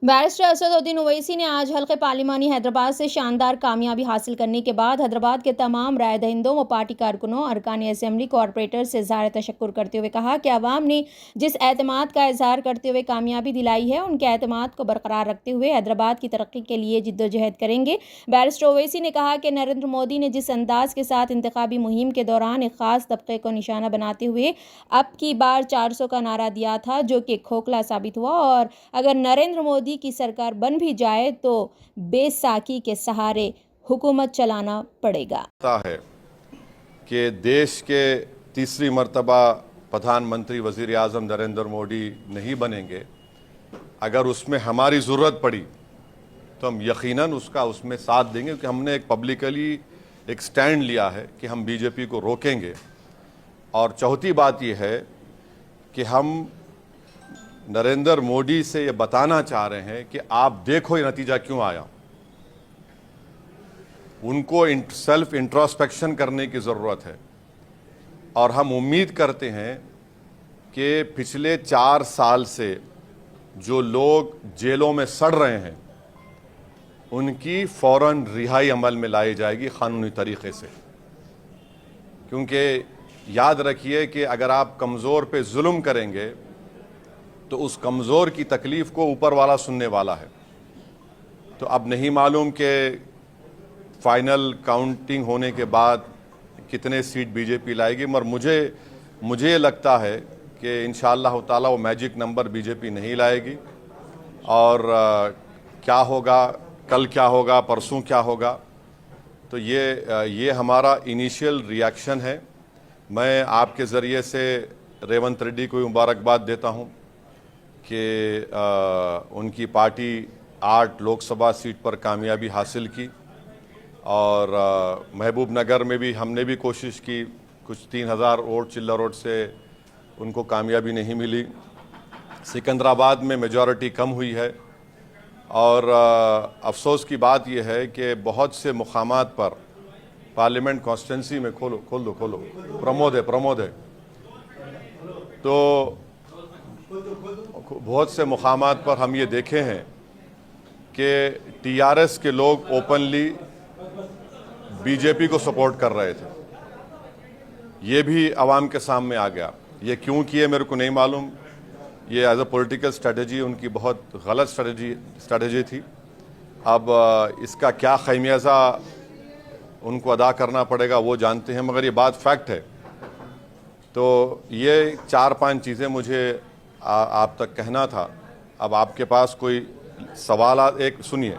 Barrister Asaduddin Owaisi ने आज हल्के पार्लिमानी हैदराबाद से शानदार कामयाबी हासिल करने के बाद हैदराबाद के तमाम राय दहिंदों व पार्टी कारकुनों अरकान असेंबली कॉरपोरेटर से इज़हार तशक्कुर करते हुए कहा कि अवाम ने जिस एतमाद का इज़हार करते हुए कामयाबी दिलाई है, उनके एतमाद को बरकरार रखते हुए हैदराबाद की तरक्की के लिए जिद्दोजहद करेंगे। बैरिस्टर ओवैसी ने कहा कि नरेंद्र मोदी ने जिस अंदाज के साथ इंतखाबी मुहिम के दौरान एक ख़ास तबके को निशाना बनाते हुए अब की बार 400 का नारा दिया था, जो कि खोखला साबित हुआ, और अगर नरेंद्र मोदी की सरकार बन भी जाए तो बेसाखी के सहारे हुकूमत चलाना पड़ेगा। है कि देश के तीसरी मर्तबा प्रधानमंत्री वज़ीर आज़म नरेंद्र मोदी नहीं बनेंगे। अगर उसमें हमारी ज़रूरत पड़ी तो हम यकीनन उसमें साथ देंगे, क्योंकि हमने एक पब्लिकली एक स्टैंड लिया है कि हम बीजेपी को रोकेंगे। और चौथी बात यह है कि हम नरेंद्र मोदी से ये बताना चाह रहे हैं कि आप देखो ये नतीजा क्यों आया। उनको सेल्फ इंट्रोस्पेक्शन करने की ज़रूरत है, और हम उम्मीद करते हैं कि पिछले 4 साल से जो लोग जेलों में सड़ रहे हैं उनकी फ़ौरन रिहाई अमल में लाई जाएगी क़ानूनी तरीक़े से। क्योंकि याद रखिए कि अगर आप कमज़ोर पे जुल्म करेंगे तो उस कमज़ोर की तकलीफ़ को ऊपर वाला सुनने वाला है। तो अब नहीं मालूम कि फाइनल काउंटिंग होने के बाद कितने सीट बीजेपी लाएगी, मगर मुझे लगता है कि इंशाअल्लाह ताला वो मैजिक नंबर बीजेपी नहीं लाएगी। और क्या होगा, कल क्या होगा, परसों क्या होगा, तो ये हमारा इनिशियल रिएक्शन है। मैं आपके ज़रिए से रेवंत रेड्डी को मुबारकबाद देता हूँ कि उनकी पार्टी 8 लोकसभा सीट पर कामयाबी हासिल की, और महबूब नगर में भी हमने भी कोशिश की, कुछ 3000 वोट चिल्लर वोट से उनको कामयाबी नहीं मिली। सिकंदराबाद में मेजॉरिटी कम हुई है, और अफसोस की बात यह है कि बहुत से मुकामात पर पार्लियामेंट कॉन्स्टिट्यूंसी में खोल दो प्रमोद है तो बहुत से मुकामात पर हम ये देखे हैं कि टीआरएस के लोग ओपनली बीजेपी को सपोर्ट कर रहे थे। ये भी आवाम के सामने आ गया। ये क्यों किए मेरे को नहीं मालूम। ये एज अ पॉलिटिकल स्ट्रेटजी उनकी बहुत गलत स्ट्रेटजी थी। अब इसका क्या खमियाजा उनको अदा करना पड़ेगा वो जानते हैं, मगर ये बात फैक्ट है। तो ये 4-5 चीज़ें मुझे आप तक कहना था। अब आपके पास कोई सवाल एक सुनिए,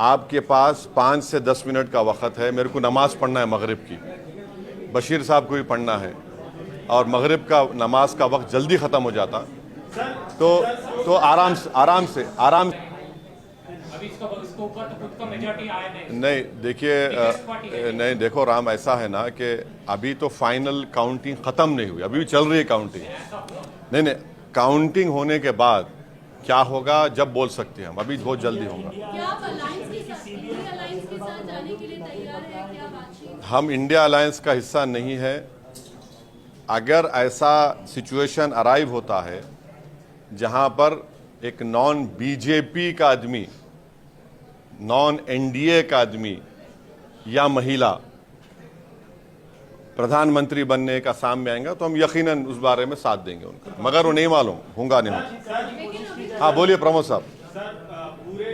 आपके पास 5 से 10 मिनट का वक़्त है। मेरे को नमाज़ पढ़ना है मगरिब की, बशीर साहब को भी पढ़ना है, और मगरिब का नमाज का वक्त जल्दी ख़त्म हो जाता तो आराम से नहीं। देखिए नहीं, देखो राम, ऐसा है ना कि अभी तो फाइनल काउंटिंग ख़त्म नहीं हुई, अभी भी चल रही है काउंटिंग। नहीं, काउंटिंग होने के बाद क्या होगा जब बोल सकते हैं हम, अभी बहुत जल्दी होगा। हम इंडिया अलायंस का हिस्सा नहीं है। अगर ऐसा सिचुएशन अराइव होता है जहां पर एक नॉन बीजेपी का आदमी, नॉन एनडीए का आदमी या महिला प्रधानमंत्री बनने का सामने आएगा, तो हम यकीनन उस बारे में साथ देंगे उनका, मगर वो नहीं मालूम होगा नहीं होगा। हाँ बोलिए प्रमोद साहब। सर, पूरे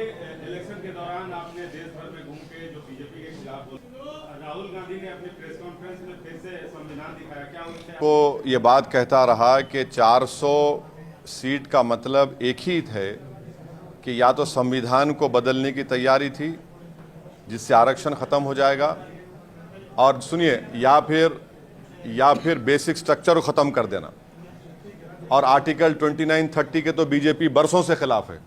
इलेक्शन के दौरान आपने देश भर में घूम के जो बीजेपी के खिलाफ राहुल गांधी ने अपने प्रेस कॉन्फ्रेंस में फिर से संविधान दिखाया, क्या उनसे को ये बात कहता रहा कि 400 सीट का मतलब एक ही है कि या तो संविधान को बदलने की तैयारी थी जिससे आरक्षण ख़त्म हो जाएगा, और सुनिए, या फिर बेसिक स्ट्रक्चर को ख़त्म कर देना। और आर्टिकल 29-30 के तो बीजेपी बरसों से खिलाफ है,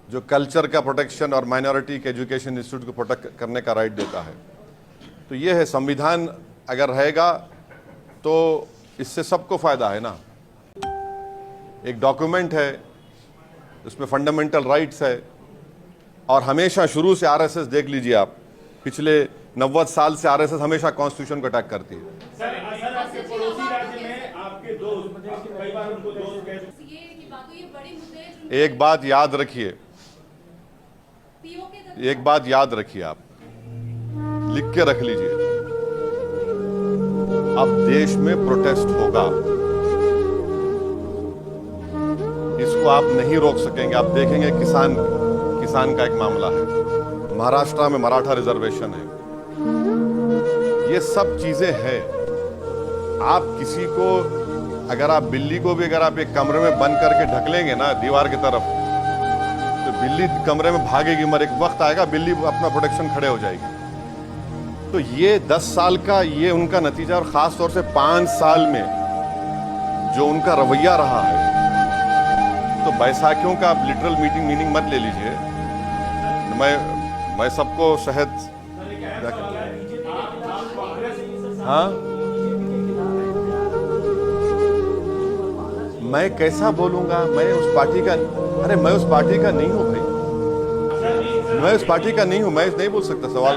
जो कल्चर का प्रोटेक्शन और माइनॉरिटी के एजुकेशन इंस्टीट्यूट को प्रोटेक्ट करने का राइट देता है। तो ये है, संविधान अगर रहेगा तो इससे सबको फ़ायदा है ना। एक डॉक्यूमेंट है, उसमें फंडामेंटल राइट्स है, और हमेशा शुरू से आरएसएस देख लीजिए आप, पिछले 90 साल से आरएसएस हमेशा कॉन्स्टिट्यूशन को अटैक करती है। सर, आपके पड़ोसी राज्य में आपके दोस्त, कई बार उनको दोस्त एक बात याद रखिए, एक बात याद रखिए, आप लिख के रख लीजिए, अब देश में प्रोटेस्ट होगा, इसको आप नहीं रोक सकेंगे। आप देखेंगे किसान का एक मामला है, महाराष्ट्र में मराठा रिजर्वेशन है, ये सब चीजें हैं। आप किसी को, अगर आप बिल्ली को भी अगर आप एक कमरे में बंद करके ढक लेंगे ना दीवार की तरफ, तो बिल्ली कमरे में भागेगी, मगर एक वक्त आएगा बिल्ली अपना प्रोटेक्शन खड़े हो जाएगी। तो ये 10 साल का ये उनका नतीजा, और खास तौर से 5 साल में जो उनका रवैया रहा है। तो बैसाखियों का आप लिटरल मीनिंग मत ले लीजिए। मैं सबको शहद, हाँ, मैं कैसा बोलूंगा? मैं उस पार्टी का, अरे मैं उस पार्टी का नहीं हूं भाई, मैं उस पार्टी का नहीं हूं, मैं नहीं बोल सकता। सवाल